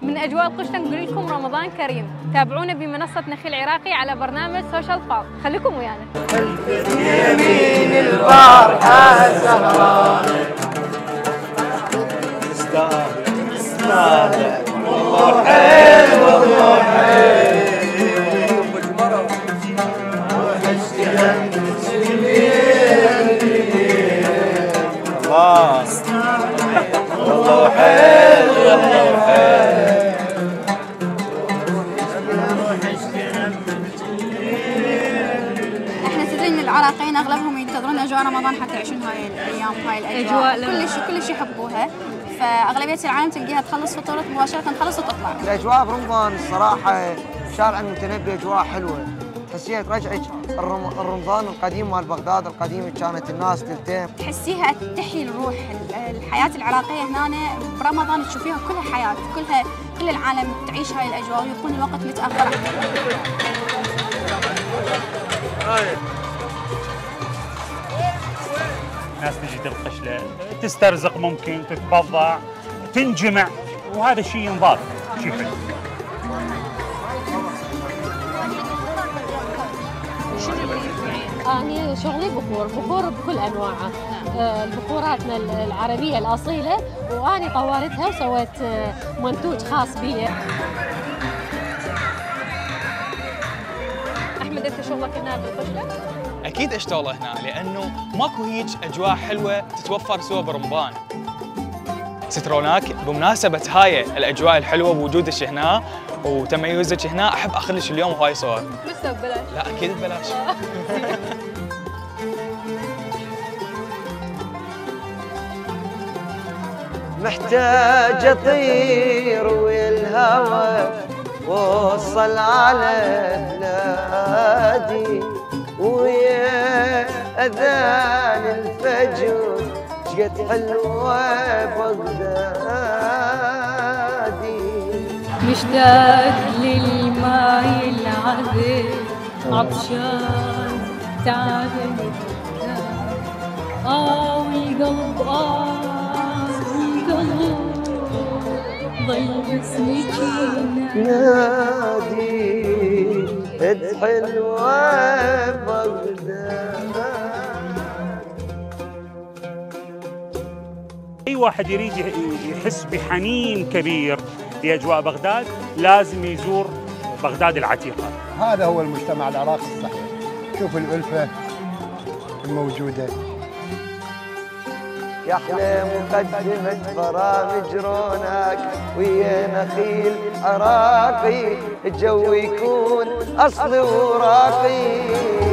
من أجواء القشة نقول لكم رمضان كريم. تابعونا بمنصة نخيل عراقي على برنامج سوشيال فاض. خليكم ويانا. يمين البارحة سهرانة تستاهل والله حيل والله حيل الله والله حيل والله حيل. احنا تدري ان العراقيين اغلبهم ينتظرون اجواء رمضان حتى يعيشون هاي الايام وهاي الاجواء كلش يحبوها، فاغلبيه العالم تلقيها تخلص فطورة مباشره تخلص وتطلع. الاجواء برمضان الصراحه شارع المتنبي اجواء حلوه، تحسيها ترجعك الرمضان القديم مال بغداد القديم، كانت الناس تلتم تحسيها تحيي الروح. الحياه العراقيه هنا برمضان تشوفيها كلها حياه، كل العالم تعيش هاي الاجواء ويكون الوقت متاخر. الناس تجي تلقش تسترزق، ممكن تتبضع تنجمع، وهذا الشيء ينضاف، شيء حلو. أنا شغلي بخور بكل أنواعه، البخوراتنا العربية الأصيلة، وأنا طورتها وسويت منتوج خاص بي. أحمد أنت شغلك هنا بالقشة؟ أكيد أشتغل هنا لأنه ماكو هيج أجواء حلوة تتوفر سوى برمضان. ستروناك بمناسبة هاي الأجواء الحلوة بوجودك هنا وتميزك هنا، أحب أخليك اليوم هاي صور. بس ببلاش؟ لا أكيد ببلاش. محتاج اطير والهوى وصل على بلادي، ويا اذان الفجر شقد حلوه بغدادي. مشتاق للماي العذب عطشان تعبني والقلب ضل اسمك نادي حلوة بغداد. أي واحد يريد يحس بحنين كبير لأجواء بغداد لازم يزور بغداد العتيقة. هذا هو المجتمع العراقي الصحيح. شوف الألفة الموجودة. يا أحلى مقدمة برامج رونق ويا نخيل عراقي، الجو يكون أصلي وراقي.